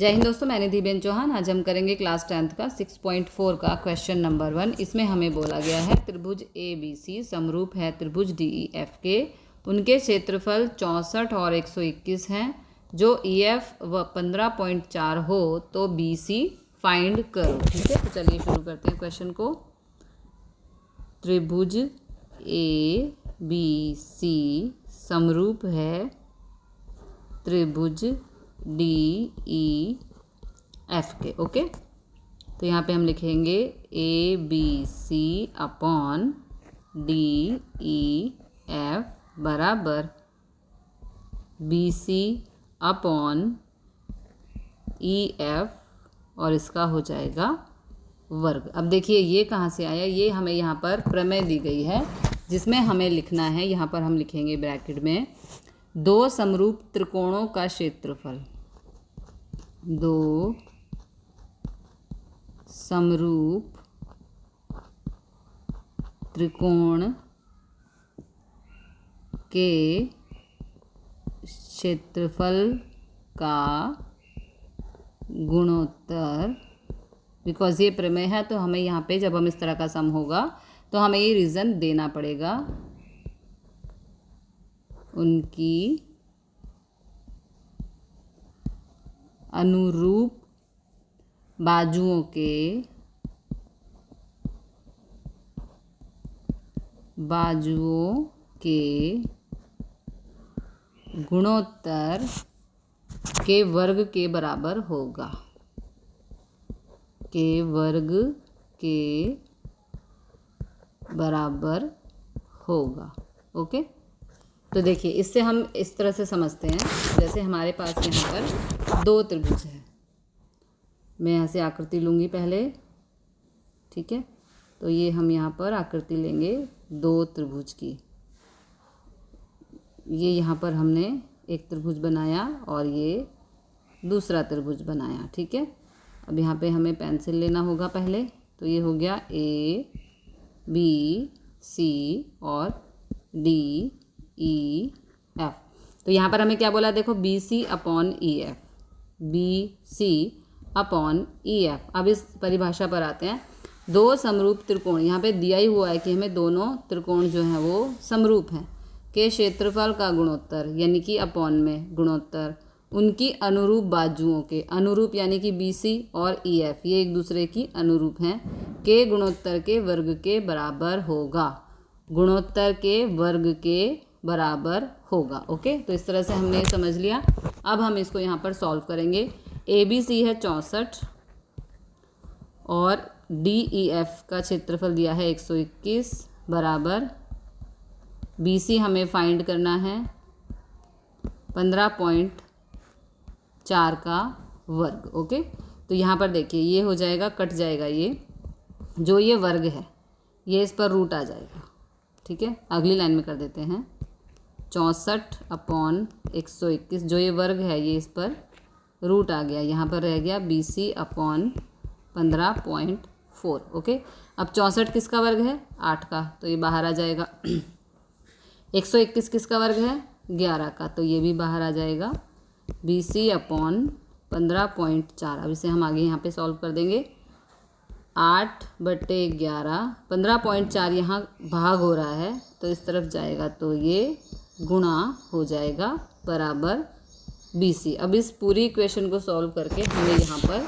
जय हिंद दोस्तों, मैं निधि बेन चौहान। आज हम करेंगे क्लास 10th का 6.4 का क्वेश्चन नंबर 1। इसमें हमें बोला गया है त्रिभुज ABC समरूप है त्रिभुज DEF के। उनके क्षेत्रफल 64 और 121 हैं। जो EF व 15.4 हो तो BC फाइंड करो। ठीक है, तो चलिए शुरू करते हैं क्वेश्चन को। त्रिभुज ABC समरूप है त्रिभुज DEF के। ओके, तो यहाँ पे हम लिखेंगे ABC अपॉन DEF बराबर BC अपॉन EF और इसका हो जाएगा वर्ग। अब देखिए ये कहाँ से आया, ये हमें यहाँ पर प्रमेय दी गई है जिसमें हमें लिखना है, यहाँ पर हम लिखेंगे ब्रैकेट में दो समरूप त्रिकोणों का क्षेत्रफल। दो समरूप त्रिकोण के क्षेत्रफल का गुणोत्तर। बिकॉज ये प्रमेय है तो हमें यहाँ पे जब हम इस तरह का सम होगा तो हमें ये रीज़न देना पड़ेगा। उनकी अनुरूप बाजुओं के गुणोत्तर के वर्ग के बराबर होगा। के वर्ग के बराबर होगा। ओके, तो देखिए इससे हम इस तरह से समझते हैं, जैसे हमारे पास यहाँ पर दो त्रिभुज है। मैं यहाँ से आकृति लूँगी पहले। ठीक है, तो ये हम यहाँ पर आकृति लेंगे दो त्रिभुज की। ये यहाँ पर हमने एक त्रिभुज बनाया और ये दूसरा त्रिभुज बनाया। ठीक है, अब यहाँ पे हमें पेंसिल लेना होगा पहले। तो ये हो गया ABC और DEF। तो यहाँ पर हमें क्या बोला, देखो BC upon EF, BC upon EF। अब इस परिभाषा पर आते हैं। दो समरूप त्रिकोण, यहाँ पे दिया ही हुआ है कि हमें दोनों त्रिकोण जो हैं वो समरूप हैं, के क्षेत्रफल का गुणोत्तर यानी कि अपॉन में गुणोत्तर उनकी अनुरूप बाजुओं के, अनुरूप यानी कि BC और EF ये एक दूसरे की अनुरूप हैं, के गुणोत्तर के वर्ग के बराबर होगा। गुणोत्तर के वर्ग के बराबर होगा। ओके, तो इस तरह से हमने समझ लिया। अब हम इसको यहाँ पर सॉल्व करेंगे। ABC है 64 और DEF का क्षेत्रफल दिया है 121 बराबर BC हमें फाइंड करना है 15.4 का वर्ग। ओके, तो यहाँ पर देखिए ये हो जाएगा, कट जाएगा, ये जो ये वर्ग है ये इस पर रूट आ जाएगा। ठीक है, अगली लाइन में कर देते हैं 64 अपॉन 121, जो ये वर्ग है ये इस पर रूट आ गया। यहाँ पर रह गया BC अपॉन 15.4। ओके, अब 64 किसका वर्ग है, 8 का, तो ये बाहर आ जाएगा। 121 किसका वर्ग है, 11 का, तो ये भी बाहर आ जाएगा। BC upon 15.4। अब इसे हम आगे यहाँ पे सॉल्व कर देंगे। 8/11, 15.4 यहाँ भाग हो रहा है तो इस तरफ जाएगा, तो ये गुणा हो जाएगा बराबर BC। अब इस पूरी इक्वेशन को सॉल्व करके हमें यहाँ पर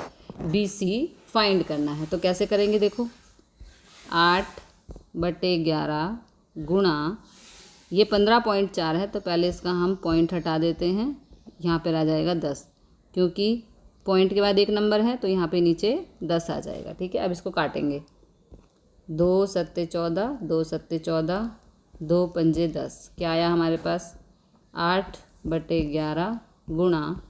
BC फाइंड करना है। तो कैसे करेंगे, देखो 8/11 गुणा, ये 15.4 है तो पहले इसका हम पॉइंट हटा देते हैं। यहाँ पर आ जाएगा 10, क्योंकि पॉइंट के बाद एक नंबर है तो यहाँ पे नीचे 10 आ जाएगा। ठीक है, अब इसको काटेंगे। 2 सत्ते 14, 2 सत्ते 14, 2 पंजे 10, क्या आया हमारे पास 8/11 गुणा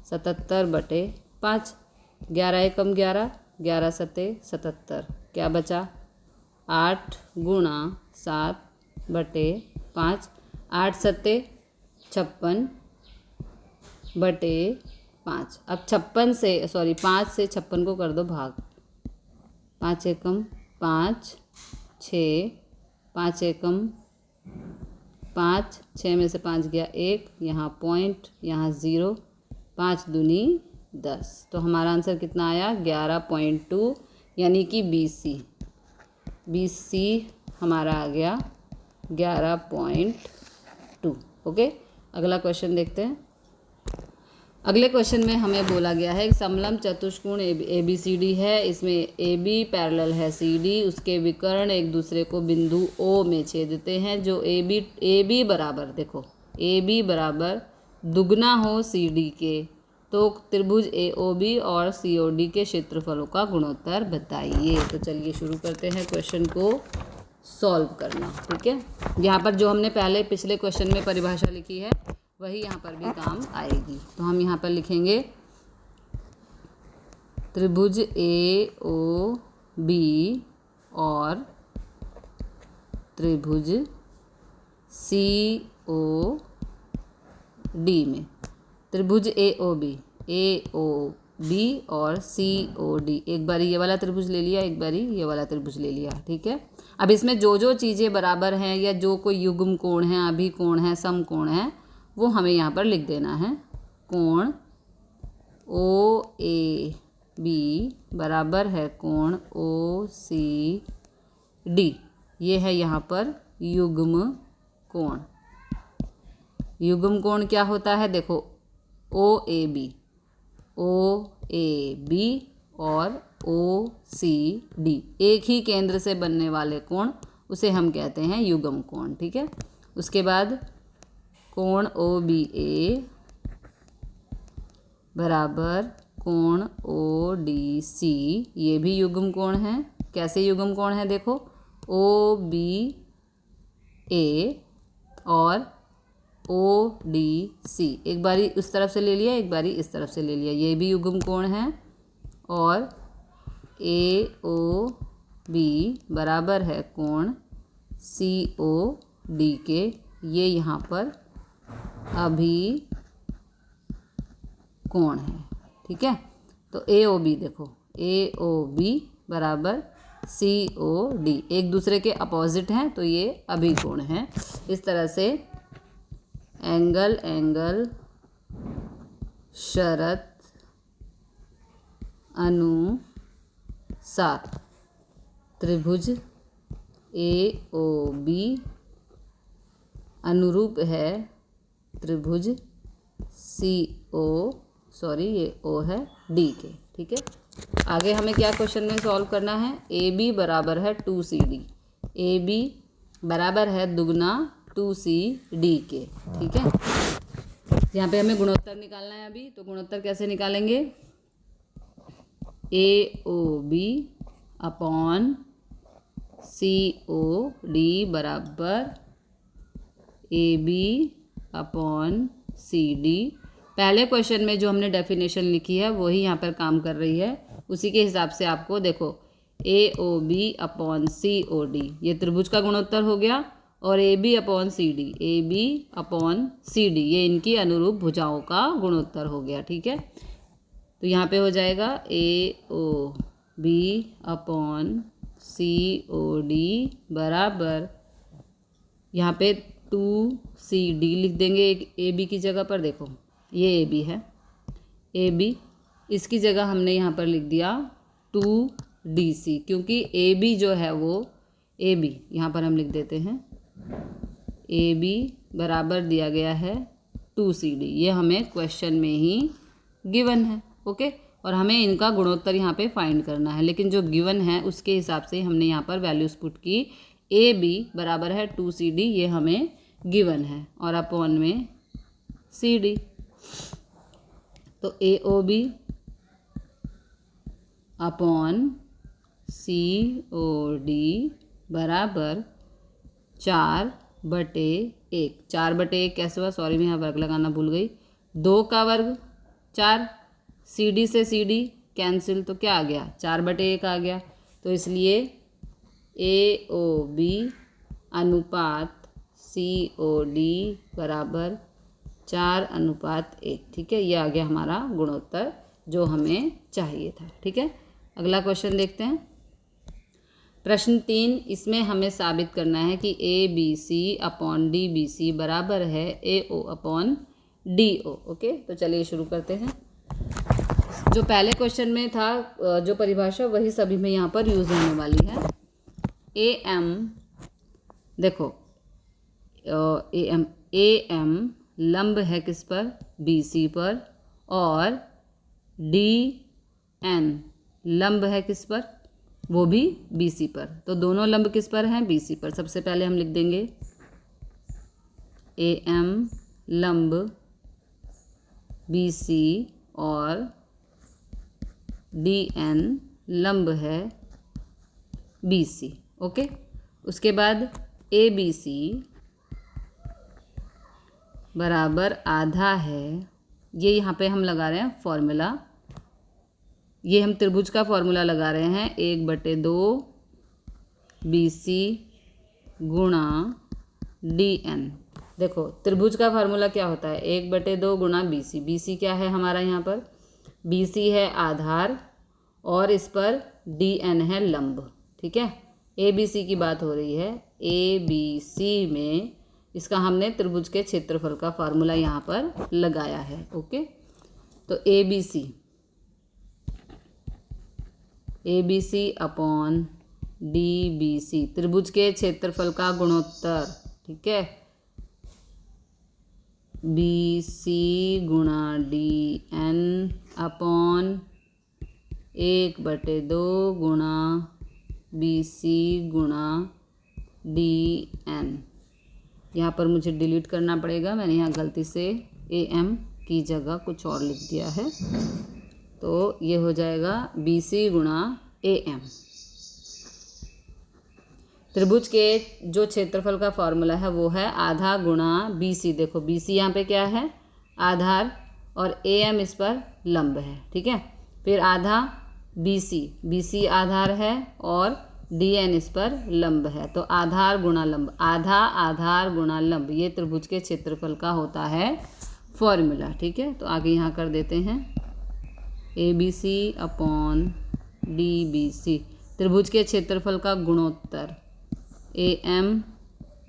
77/5। 11 एकम 11, 11 सत्ते 77, क्या बचा 8 गुणा 7/5, 8 सत्ते 56/5। अब 5 से 56 को कर दो भाग। 5 एकम 5, 6, 5 एकम 5, 6 में से 5 गया 1, यहाँ पॉइंट, यहाँ 0, 5 दूनी 10। तो हमारा आंसर कितना आया 11.2 यानी कि BC हमारा आ गया 11.2। ओके, अगला क्वेश्चन देखते हैं। अगले क्वेश्चन में हमें बोला गया है समलंब चतुष्कोण ABCD है, इसमें AB पैरेलल है CD, उसके विकर्ण एक दूसरे को बिंदु O में छेदते हैं। जो AB बराबर, देखो AB बराबर दुगना हो CD के, तो त्रिभुज AOB और COD के क्षेत्रफलों का गुणोत्तर बताइए। तो चलिए शुरू करते हैं क्वेश्चन को सॉल्व करना। ठीक है, यहाँ पर जो हमने पहले पिछले क्वेश्चन में परिभाषा लिखी है वही यहाँ पर भी काम आएगी। तो हम यहाँ पर लिखेंगे त्रिभुज AOB और त्रिभुज COD में, त्रिभुज AOB और COD, एक बारी ये वाला त्रिभुज ले लिया, एक बारी ये वाला त्रिभुज ले लिया। ठीक है, अब इसमें जो जो चीज़ें बराबर हैं या जो कोई युग्म कोण है, अभिकोण है, समकोण है, वो हमें यहाँ पर लिख देना है। कोण OAB बराबर है कोण OCD, ये है यहाँ पर युग्म कोण। युग्म कोण क्या होता है, देखो OAB और OCD एक ही केंद्र से बनने वाले कोण, उसे हम कहते हैं युग्म कोण। ठीक है, उसके बाद कोण OBA बराबर कोण ODC, ये भी युग्म कोण है। कैसे युग्म कोण है, देखो OBA और ODC, एक बारी उस तरफ से ले लिया, एक बारी इस तरफ से ले लिया, ये भी युग्म कोण है। और AOB बराबर है कोण COD के, ये यहाँ पर अभिकोण है। ठीक है, तो AOB देखो, AOB बराबर COD एक दूसरे के अपोजिट हैं, तो ये अभिकोण है। इस तरह से एंगल शरत अनुसार त्रिभुज AOB अनुरूप है त्रिभुज ये O है D के। ठीक है, आगे हमें क्या क्वेश्चन में सॉल्व करना है। AB बराबर है 2CD, AB बराबर है दुगना 2CD के। ठीक है, यहाँ पे हमें गुणोत्तर निकालना है अभी, तो गुणोत्तर कैसे निकालेंगे, AOB अपॉन COD बराबर AB अपॉन CD। पहले क्वेश्चन में जो हमने डेफिनेशन लिखी है वही यहाँ पर काम कर रही है, उसी के हिसाब से आपको देखो AOB अपॉन COD ये त्रिभुज का गुणोत्तर हो गया, और AB अपॉन CD ये इनकी अनुरूप भुजाओं का गुणोत्तर हो गया। ठीक है, तो यहाँ पे हो जाएगा AOB अपॉन COD बराबर, यहाँ पे 2CD लिख देंगे एक AB की जगह पर। देखो ये AB है, AB इसकी जगह हमने यहाँ पर लिख दिया 2DC, क्योंकि AB जो है वो AB यहाँ पर हम लिख देते हैं AB बराबर दिया गया है 2CD, ये हमें क्वेश्चन में ही गिवन है। ओके, और हमें इनका गुणोत्तर यहाँ पे फाइंड करना है, लेकिन जो गिवन है उसके हिसाब से हमने यहाँ पर वैल्यूज पुट की। AB बराबर है 2CD, ये हमें गिवन है, और अपॉन में CD, तो AOB अपॉन COD बराबर 4/1। 4/1 कैसे हुआ, सॉरी मैं यहाँ वर्ग लगाना भूल गई, 2 का वर्ग 4, CD से CD कैंसिल, तो क्या आ गया 4/1 आ गया। तो इसलिए AOB अनुपात COD बराबर 4/1। ठीक है, ये आ गया हमारा गुणोत्तर जो हमें चाहिए था। ठीक है, अगला क्वेश्चन देखते हैं। प्रश्न 3, इसमें हमें साबित करना है कि ABC अपॉन DBC बराबर है AO अपॉन DO। ओके, तो चलिए शुरू करते हैं। जो पहले क्वेश्चन में था जो परिभाषा वही सभी में यहाँ पर यूज होने वाली है। ए एम, देखो ए एम लंब है किस पर, बी सी पर, और डी एन लंब है किस पर, वो भी बी सी पर। तो दोनों लंब किस पर हैं, बी सी पर। सबसे पहले हम लिख देंगे ए एम लंब बी सी और डी एन लंब है बी सी। ओके, उसके बाद ए बी सी बराबर आधा है, ये यहाँ पे हम लगा रहे हैं फॉर्मूला, ये हम त्रिभुज का फॉर्मूला लगा रहे हैं 1/2 BC गुणा DN। देखो त्रिभुज का फार्मूला क्या होता है, 1/2 गुणा BC। BC क्या है हमारा यहाँ पर, BC है आधार और इस पर DN है लंब। ठीक है, ABC की बात हो रही है। ABC में इसका हमने त्रिभुज के क्षेत्रफल का फार्मूला यहाँ पर लगाया है। ओके, तो ABC अपॉन DBC त्रिभुज के क्षेत्रफल का गुणोत्तर। ठीक है, BC गुणा DN अपॉन 1/2 गुणा BC गुणा DN। यहाँ पर मुझे डिलीट करना पड़ेगा, मैंने यहाँ गलती से AM की जगह कुछ और लिख दिया है, तो ये हो जाएगा BC गुणा AM। त्रिभुज के जो क्षेत्रफल का फॉर्मूला है वो है आधा गुणा BC। देखो BC यहाँ पे क्या है, आधार, और AM इस पर लंब है। ठीक है, फिर आधा BC आधार है और DN इस पर लंब है, तो आधार गुणा लंब, आधा आधार गुणा लंब, ये त्रिभुज के क्षेत्रफल का होता है फॉर्मूला। ठीक है, तो आगे यहाँ कर देते हैं ABC अपॉन DBC त्रिभुज के क्षेत्रफल का गुणोत्तर AM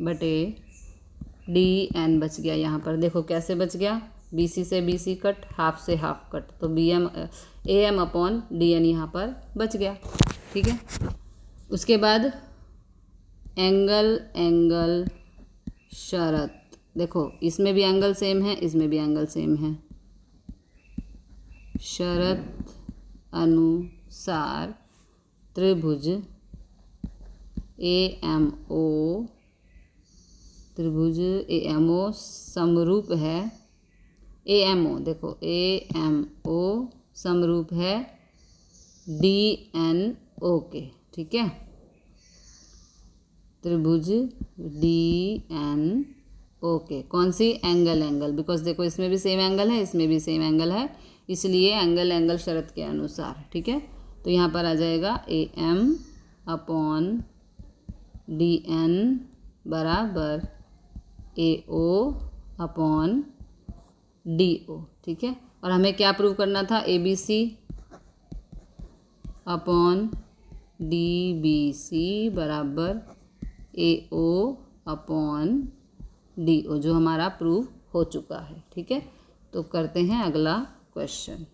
बटे DN बच गया। यहाँ पर देखो कैसे बच गया, BC से BC कट, हाफ से हाफ कट, तो AM अपॉन DN यहाँ पर बच गया। ठीक है, उसके बाद एंगल शरत, देखो इसमें भी एंगल सेम है, इसमें भी एंगल सेम है। शरत अनुसार त्रिभुज AMO समरूप है, AMO देखो AMO समरूप है DNO के। ठीक है, त्रिभुज DNO के कौन सी, एंगल, बिकॉज देखो इसमें भी सेम एंगल है, इसमें भी सेम एंगल है, इसलिए एंगल शरत के अनुसार। ठीक है, तो यहाँ पर आ जाएगा AM अपॉन DN बराबर AO अपॉन DO। ठीक है, और हमें क्या प्रूव करना था, ABC अपॉन DBC बराबर AO अपॉन DO, जो हमारा प्रूव हो चुका है। ठीक है, तो करते हैं अगला क्वेश्चन।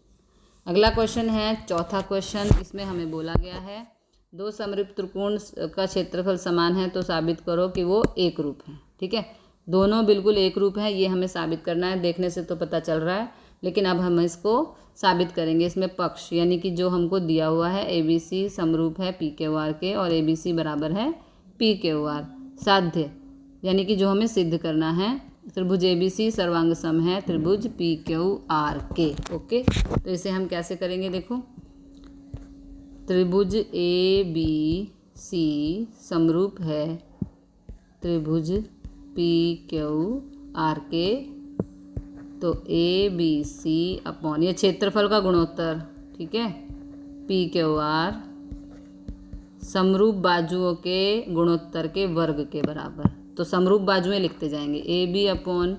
अगला क्वेश्चन है चौथा क्वेश्चन। इसमें हमें बोला गया है दो समरूप त्रिकोण का क्षेत्रफल समान है तो साबित करो कि वो एक रूप हैं। ठीक है, दोनों बिल्कुल एक रूप हैं, ये हमें साबित करना है। देखने से तो पता चल रहा है, लेकिन अब हम इसको साबित करेंगे। इसमें पक्ष यानी कि जो हमको दिया हुआ है ABC समरूप है PQR के और ABC बराबर है PQR। साध्य यानी कि जो हमें सिद्ध करना है, त्रिभुज ABC सर्वांग सम है त्रिभुज PQR के। ओके, तो इसे हम कैसे करेंगे, देखो त्रिभुज ABC समरूप है त्रिभुज PQR के, तो ABC अपॉन ये क्षेत्रफल का गुणोत्तर। ठीक है, PQR समरूप बाजुओं के गुणोत्तर के वर्ग के बराबर। तो समरूप बाजुएं लिखते जाएंगे, AB अपॉन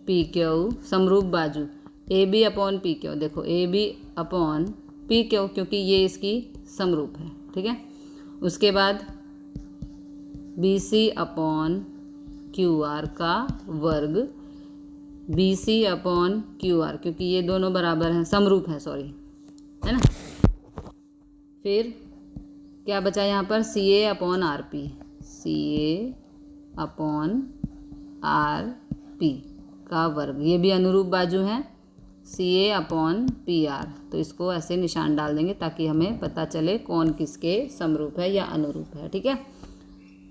PQ समरूप बाजू AB अपॉन PQ। देखो AB अपॉन PQ क्योंकि ये इसकी समरूप है। ठीक है, उसके बाद BC अपॉन QR का वर्ग, BC अपॉन QR क्योंकि ये दोनों बराबर हैं, समरूप हैं, सॉरी है ना। फिर क्या बचा यहाँ पर, सी A upon R P, C A upon R P का वर्ग, ये भी अनुरूप बाजू है, सी ए अपॉन पी आर। तो इसको ऐसे निशान डाल देंगे ताकि हमें पता चले कौन किसके समरूप है या अनुरूप है। ठीक है,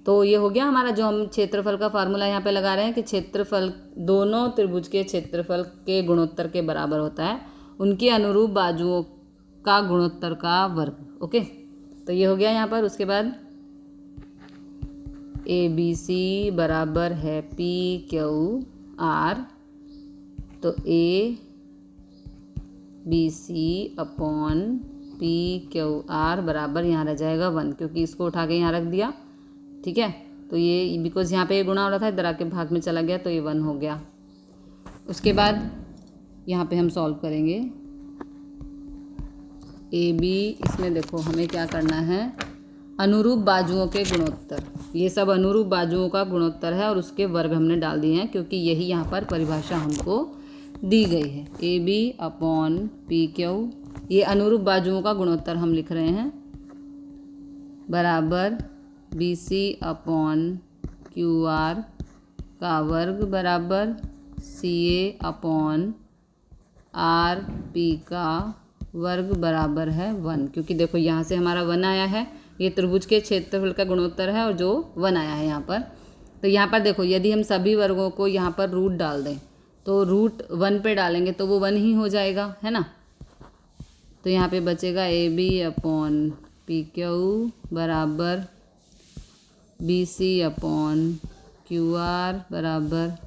तो ये हो गया हमारा जो हम क्षेत्रफल का फार्मूला यहाँ पे लगा रहे हैं कि क्षेत्रफल दोनों त्रिभुज के क्षेत्रफल के गुणोत्तर के बराबर होता है, उनके अनुरूप बाजुओं का गुणोत्तर का वर्ग। ओके, तो ये हो गया यहाँ पर। उसके बाद ए बी सी बराबर है पी क्यू आर, तो A B C upon P Q R बराबर यहाँ रह जाएगा 1, क्योंकि इसको उठा के यहाँ रख दिया। ठीक है, तो ये बिकॉज यहाँ पे ये गुणा हो रहा था, इधर आके भाग में चला गया तो ये 1 हो गया। उसके बाद यहाँ पे हम सॉल्व करेंगे ए बी, इसमें देखो हमें क्या करना है, अनुरूप बाजुओं के गुणोत्तर, ये सब अनुरूप बाजुओं का गुणोत्तर है और उसके वर्ग हमने डाल दिए हैं, क्योंकि यही यहाँ पर परिभाषा हमको दी गई है। A B upon P Q, ये अनुरूप बाजुओं का गुणोत्तर हम लिख रहे हैं, बराबर B C upon Q R का वर्ग बराबर C A upon R P का वर्ग बराबर है 1, क्योंकि देखो यहाँ से हमारा 1 आया है, ये त्रिभुज के क्षेत्रफल का गुणोत्तर है और जो 1 आया है यहाँ पर। तो यहाँ पर देखो यदि हम सभी वर्गों को यहाँ पर रूट डाल दें तो रूट 1 पे डालेंगे तो वो 1 ही हो जाएगा, है ना। तो यहाँ पे बचेगा A B upon P Q बराबर B C upon Q R बराबर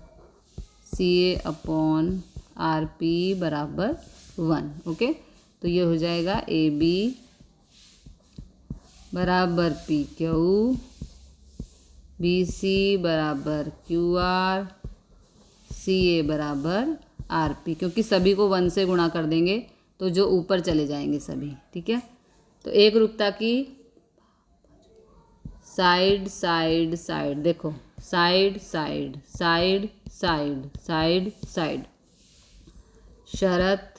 C A upon R P बराबर 1। ओके, तो ये हो जाएगा ए बी बराबर पी क्यू, बी सी बराबर क्यू आर, सी ए बराबर आर पी, क्योंकि सभी को 1 से गुणा कर देंगे तो जो ऊपर चले जाएंगे सभी। ठीक है, तो एक रूपता की साइड साइड साइड, देखो side side side side side side, शरत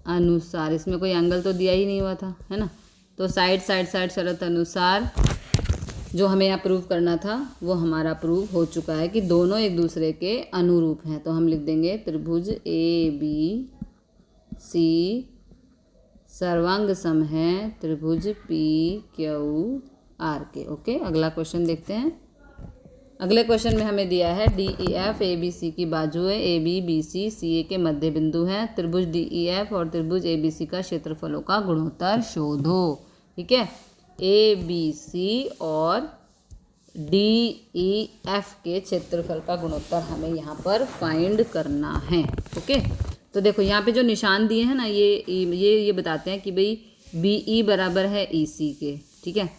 अनुसार, इसमें कोई एंगल तो दिया ही नहीं हुआ था, है ना। तो साइड साइड साइड शरत अनुसार जो हमें यहाँ प्रूव करना था वो हमारा प्रूव हो चुका है कि दोनों एक दूसरे के अनुरूप हैं। तो हम लिख देंगे त्रिभुज ए बी सी सर्वांग सम है त्रिभुज पी क्यू आर के। ओके, अगला क्वेश्चन देखते हैं। अगले क्वेश्चन में हमें दिया है D E F A B C की बाजुएं ए बी सी सी ए के मध्य बिंदु हैं, त्रिभुज डी ई एफ और त्रिभुज ए बी सी का क्षेत्रफलों का गुणोत्तर शोधो। ठीक है, ए बी सी और डी ई एफ के क्षेत्रफल का गुणोत्तर हमें यहाँ पर फाइंड करना है। ओके, तो देखो यहाँ पे जो निशान दिए हैं ना, ये बताते हैं कि भाई बी ई बराबर है ई सी के, ठीक है,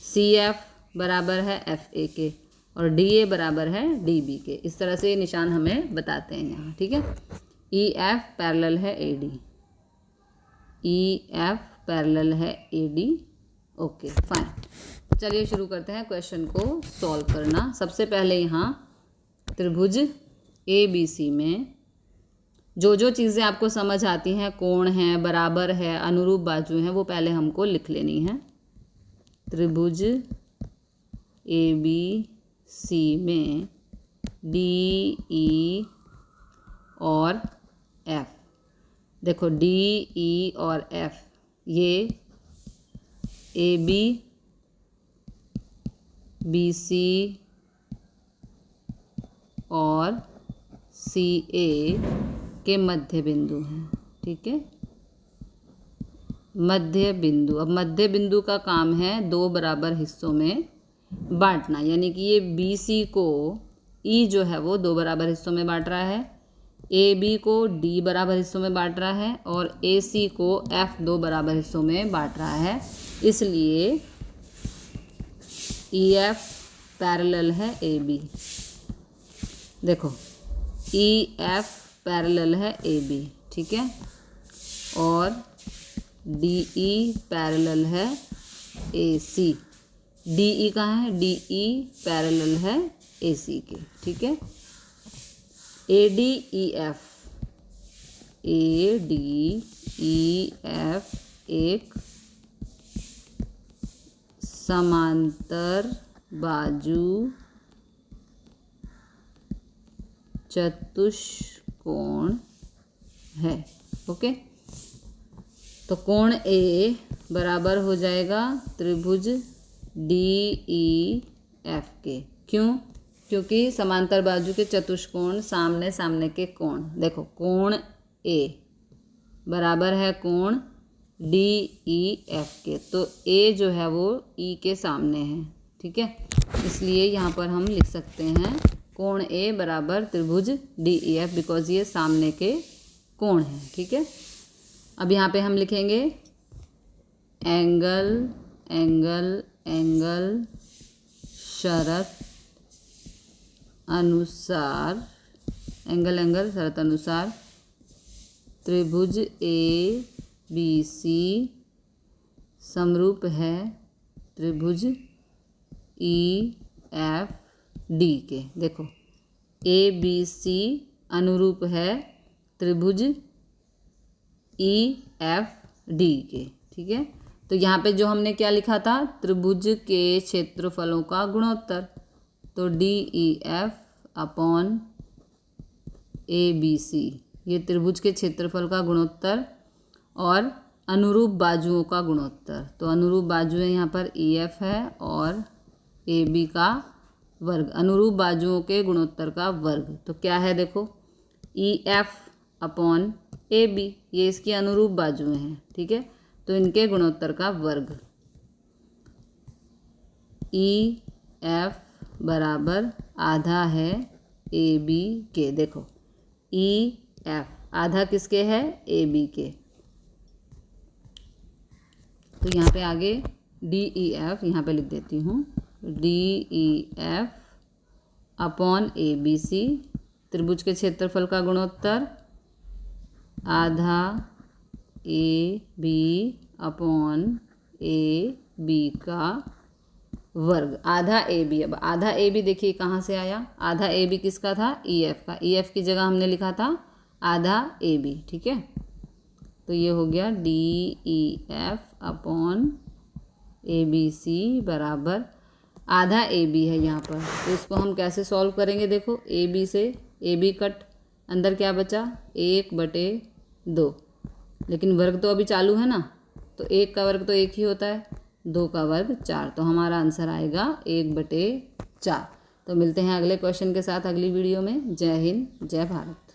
सी एफ बराबर है एफ ए के और डी ए बराबर है डी बी के। इस तरह से ये निशान हमें बताते हैं यहाँ। ठीक है, ई एफ पैरेलल है A D, E F parallel है ए डी। ओके फाइन, चलिए शुरू करते हैं क्वेश्चन को सॉल्व करना। सबसे पहले यहाँ त्रिभुज ए बी सी में जो जो चीज़ें आपको समझ आती हैं, कोण है, बराबर है, अनुरूप बाजू हैं, वो पहले हमको लिख लेनी है। त्रिभुज ए बी सी में डी ई और एफ, देखो डी ई और एफ ये ए बी बी सी और सी ए के मध्य बिंदु हैं। ठीक है, मध्य बिंदु। अब मध्य बिंदु का काम है दो बराबर हिस्सों में बांटना, यानी कि ये बी सी को ई जो है वो दो बराबर हिस्सों में बांट रहा है, ए बी को डी बराबर हिस्सों में बांट रहा है और ए सी को एफ दो बराबर हिस्सों में बांट रहा है। इसलिए ई एफ पैरेलल है ए बी, देखो ई एफ पैरेलल है ए बी, ठीक है, और डी ई पैरेलल है ए सी। डी ई कहाँ है? डी ई पैरेलल है ए सी के। ठीक है, A D E F, ADEF एक समांतर बाजू चतुष्कोण है। ओके, तो कोण ए बराबर हो जाएगा त्रिभुज DEF के। क्यों? क्योंकि समांतर बाजू के चतुष्कोण सामने सामने के कोण। देखो कोण ए बराबर है कोण DEF के, तो ए जो है वो ई के सामने है। ठीक है, इसलिए यहाँ पर हम लिख सकते हैं कोण ए बराबर त्रिभुज DEF, बिकॉज ये सामने के कोण हैं। ठीक है, अब यहाँ पे हम लिखेंगे एंगल एंगल एंगल शरत अनुसार, एंगल एंगल शरत अनुसार त्रिभुज ABC समरूप है त्रिभुज EFD के। देखो ABC अनुरूप है त्रिभुज EFD के। ठीक है, तो यहाँ पे जो हमने क्या लिखा था, त्रिभुज के क्षेत्रफलों का गुणोत्तर, तो DEF अपॉन ABC ये त्रिभुज के क्षेत्रफल का गुणोत्तर और अनुरूप बाजुओं का गुणोत्तर। तो अनुरूप बाजुएं यहाँ पर EF है और AB का वर्ग, अनुरूप बाजुओं के गुणोत्तर का वर्ग। तो क्या है देखो, EF अपॉन AB ये इसकी अनुरूप बाजुएं हैं। ठीक है, तो इनके गुणोत्तर का वर्ग। EF बराबर आधा है AB के। देखो EF आधा किसके है, AB के। तो यहाँ पे आगे DEF यहाँ पे लिख देती हूँ, DEF अपॉन ABC त्रिभुज के क्षेत्रफल का गुणोत्तर आधा AB अपॉन AB का वर्ग, आधा AB। अब आधा AB देखिए कहाँ से आया, आधा AB किसका था, EF का। EF की जगह हमने लिखा था आधा AB। ठीक है, तो ये हो गया DEF अपॉन ABC बराबर आधा AB है यहाँ पर। तो इसको हम कैसे सॉल्व करेंगे, देखो AB से AB कट, अंदर क्या बचा 1/2, लेकिन वर्ग तो अभी चालू है ना, तो 1 का वर्ग तो 1 ही होता है, 2 का वर्ग 4, तो हमारा आंसर आएगा 1/4। तो मिलते हैं अगले क्वेश्चन के साथ अगली वीडियो में। जय हिंद, जय भारत।